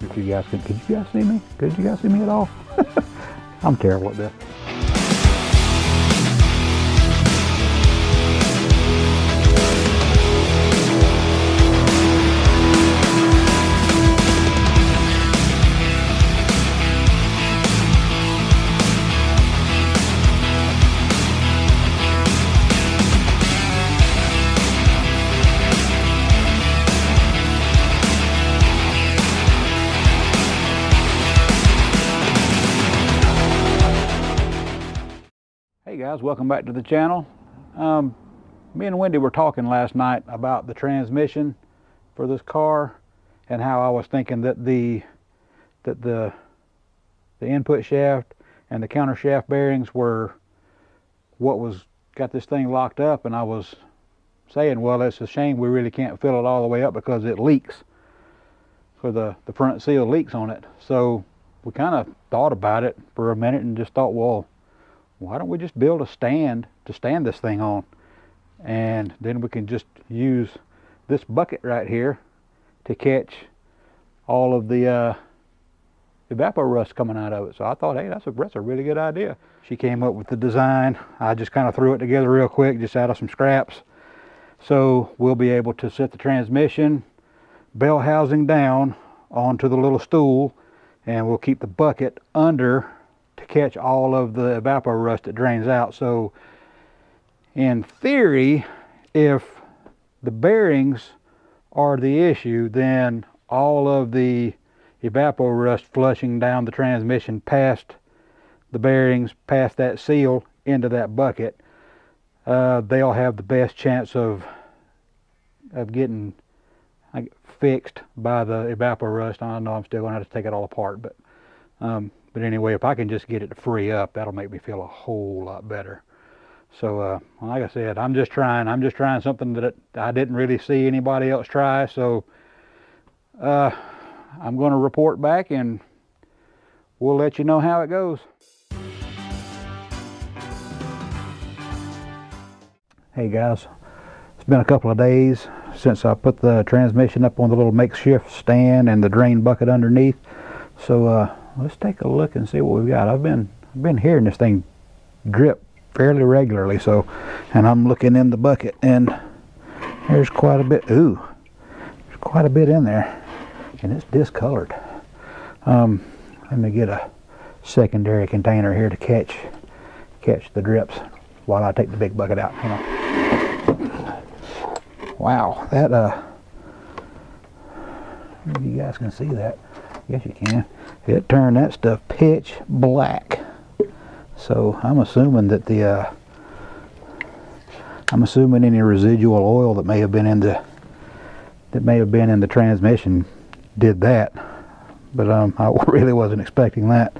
If you guys could you guys see me? Could you guys see me at all? I'm terrible at this. Hey guys, welcome back to the channel. Me and Wendy were talking last night about the transmission for this car and how I was thinking that the input shaft and the counter shaft bearings were what was got this thing locked up, and I was saying, well, it's a shame we really can't fill it all the way up because it leaks, for the front seal leaks on it. So we kind of thought about it for a minute and just thought, well, why don't we just build a stand to stand this thing on, and then we can just use this bucket right here to catch all of the Evaporust coming out of it. So I thought, hey, that's a really good idea. She came up with the design. I just kind of threw it together real quick, just out of some scraps. So we'll be able to set the transmission bell housing down onto the little stool, and we'll keep the bucket under to catch all of the Evaporust that drains out. So in theory, if the bearings are the issue, then all of the Evaporust flushing down the transmission past the bearings, past that seal into that bucket, they'll have the best chance of getting fixed by the Evaporust. I know I'm still going to have to take it all apart, but anyway, if I can just get it to free up, that'll make me feel a whole lot better. So like I said, I'm just trying something that I didn't really see anybody else try. So I'm going to report back and we'll let you know how it goes. Hey guys, it's been a couple of days since I put the transmission up on the little makeshift stand and the drain bucket underneath. So let's take a look and see what we've got. I've been hearing this thing drip fairly regularly, so, and I'm looking in the bucket and there's quite a bit. Ooh, there's quite a bit in there, and it's discolored. Let me get a secondary container here to catch the drips while I take the big bucket out. Hang on. Wow, that if you guys can see that. Yes, you can. It turned that stuff pitch black. So I'm assuming that any residual oil that may have been in the transmission did that. But I really wasn't expecting that.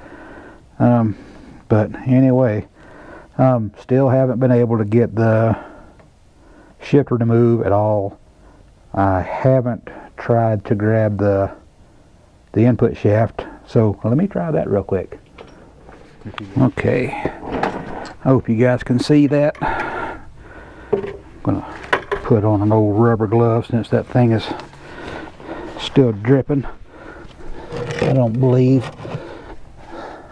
But anyway, still haven't been able to get the shifter to move at all. I haven't tried to grab the input shaft, so let me try that real quick. Okay, I hope you guys can see that. I'm gonna put on an old rubber glove since that thing is still dripping. I don't believe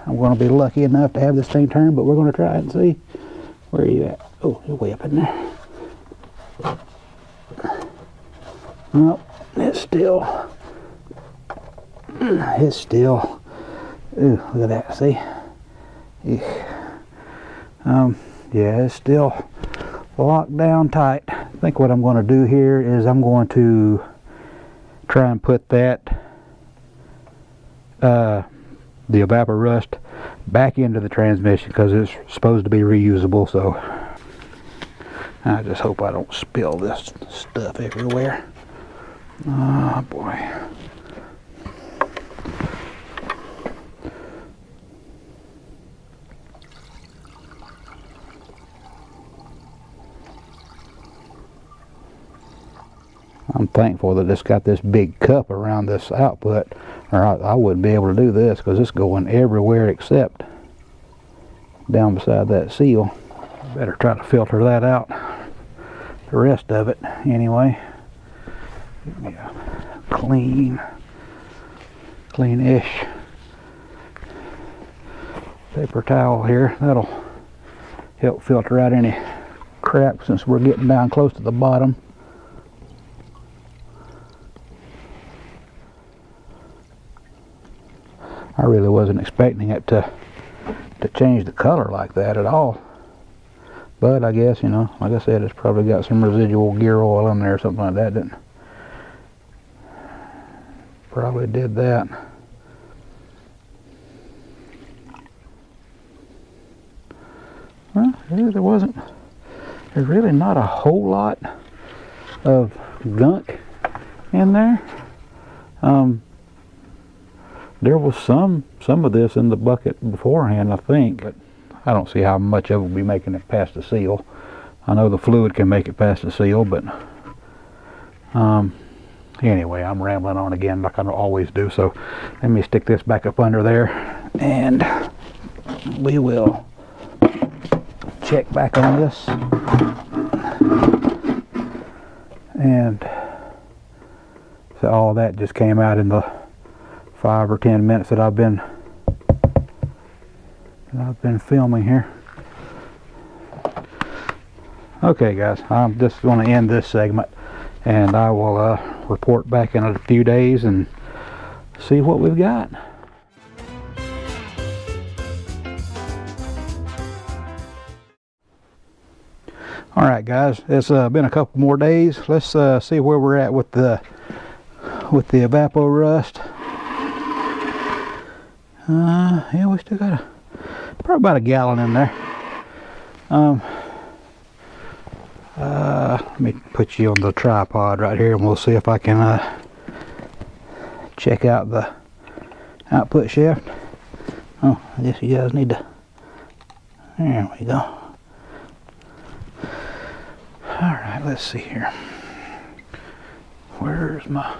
I'm gonna be lucky enough to have this thing turn, but we're gonna try it and see. Where are you at? Oh, you're way up in there. Well, it's still, ooh, look at that, see? Yeah, it's still locked down tight. I think what I'm going to do here is I'm going to try and put that, the Evaporust back into the transmission because it's supposed to be reusable, so I just hope I don't spill this stuff everywhere. Oh boy. I'm thankful that it's got this big cup around this output, or I wouldn't be able to do this because it's going everywhere except down beside that seal. Better try to filter that out, the rest of it anyway. Give me a clean clean-ish paper towel here. That'll help filter out any crap since we're getting down close to the bottom. I really wasn't expecting it to change the color like that at all. But I guess, you know, like I said, it's probably got some residual gear oil in there or something like that. That probably did that. Well, there's really not a whole lot of gunk in there. There was some of this in the bucket beforehand, I think, but I don't see how much of it will be making it past the seal. I know the fluid can make it past the seal, but anyway, I'm rambling on again like I always do, so let me stick this back up under there and we will check back on this. And so all that just came out in the 5 or 10 minutes that I've been filming here. Okay guys, I'm just going to end this segment and I will report back in a few days and see what we've got. Alright guys, it's been a couple more days. Let's see where we're at with the Evaporust. Yeah, we still got probably about a gallon in there. Let me put you on the tripod right here and we'll see if I can check out the output shaft. Oh, I guess you guys need to, there we go. Alright, let's see here. Where's my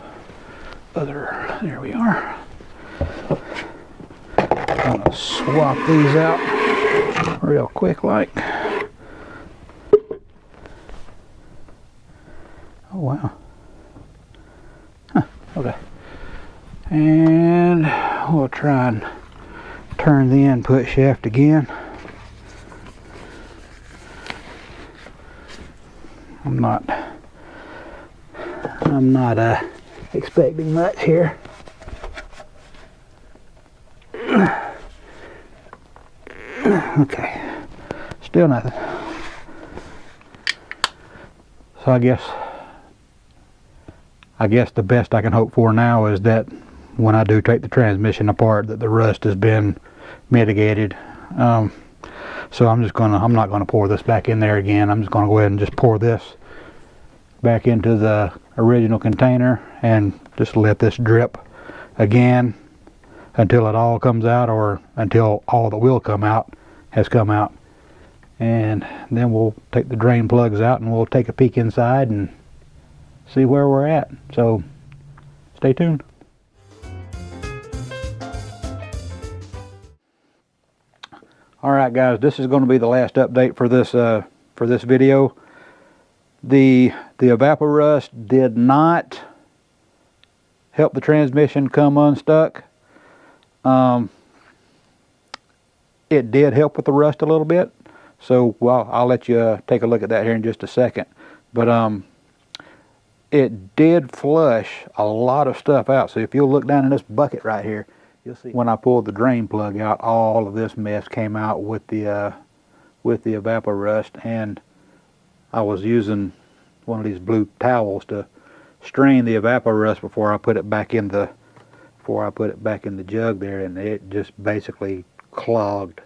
other, there we are. I'm gonna swap these out real quick like. Oh wow. Huh, okay. And we'll try and turn the input shaft again. I'm not expecting much here. Okay, still nothing. So I guess the best I can hope for now is that when I do take the transmission apart, that the rust has been mitigated. So I'm not gonna pour this back in there again. I'm just gonna go ahead and just pour this back into the original container and just let this drip again until it all comes out, or until all that will come out has come out. And then we'll take the drain plugs out and we'll take a peek inside and see where we're at. So stay tuned. Alright guys, this is going to be the last update for this video. The Evaporust did not help the transmission come unstuck. It did help with the rust a little bit. So, well, I'll let you take a look at that here in just a second. But it did flush a lot of stuff out. So if you'll look down in this bucket right here, you'll see when I pulled the drain plug out, all of this mess came out with the Evaporust. And I was using one of these blue towels to strain the Evaporust before I put it back in the jug there, and it just basically clogged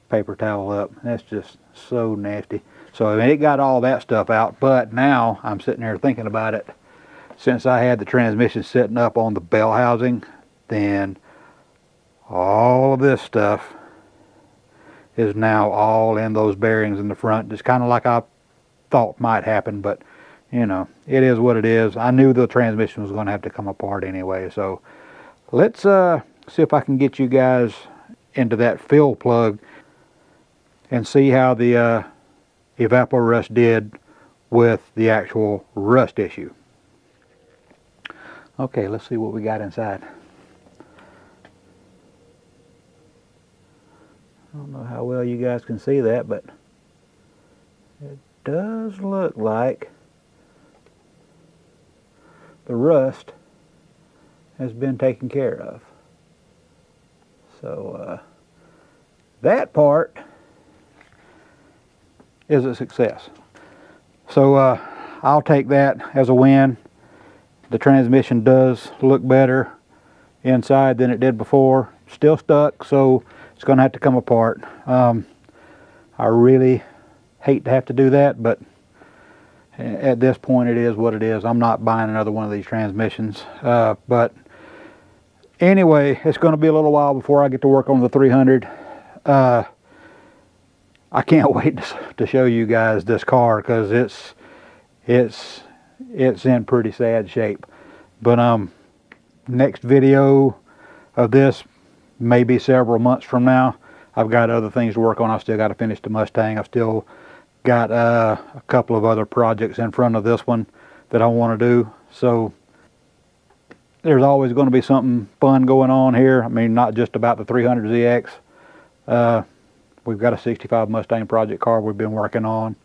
paper towel up. That's just so nasty. So I mean, it got all that stuff out, but now I'm sitting there thinking about it. Since I had the transmission sitting up on the bell housing, then all of this stuff is now all in those bearings in the front, just kind of like I thought might happen. But you know, it is what it is. I knew the transmission was going to have to come apart anyway. So let's see if I can get you guys into that fill plug and see how the Evaporust did with the actual rust issue. Okay, let's see what we got inside. I don't know how well you guys can see that, but it does look like the rust has been taken care of. So that part is a success. So I'll take that as a win. The transmission does look better inside than it did before. Still stuck, so it's going to have to come apart. I really hate to have to do that, but at this point it is what it is. I'm not buying another one of these transmissions. But anyway, it's going to be a little while before I get to work on the 300. I can't wait to show you guys this car, because it's in pretty sad shape. But next video of this may be several months from now. I've got other things to work on. I've still got to finish the Mustang. I've still got a couple of other projects in front of this one that I want to do. So there's always going to be something fun going on here. I mean, not just about the 300ZX. We've got a 65 Mustang project car we've been working on.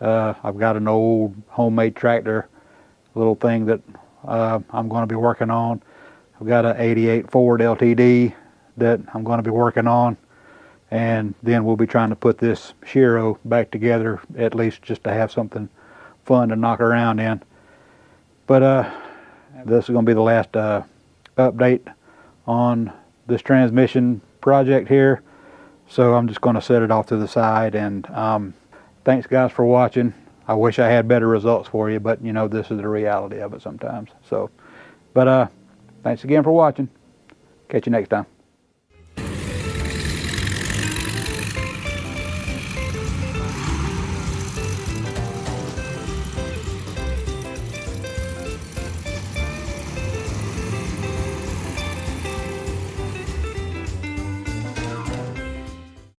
I've got an old homemade tractor, little thing that I'm going to be working on. I've got an 88 Ford LTD that I'm going to be working on. And then we'll be trying to put this Shiro back together, at least just to have something fun to knock around in. But this is going to be the last update on this transmission project here. So I'm just going to set it off to the side. And thanks guys for watching. I wish I had better results for you, but you know, this is the reality of it sometimes. So, but thanks again for watching. Catch you next time.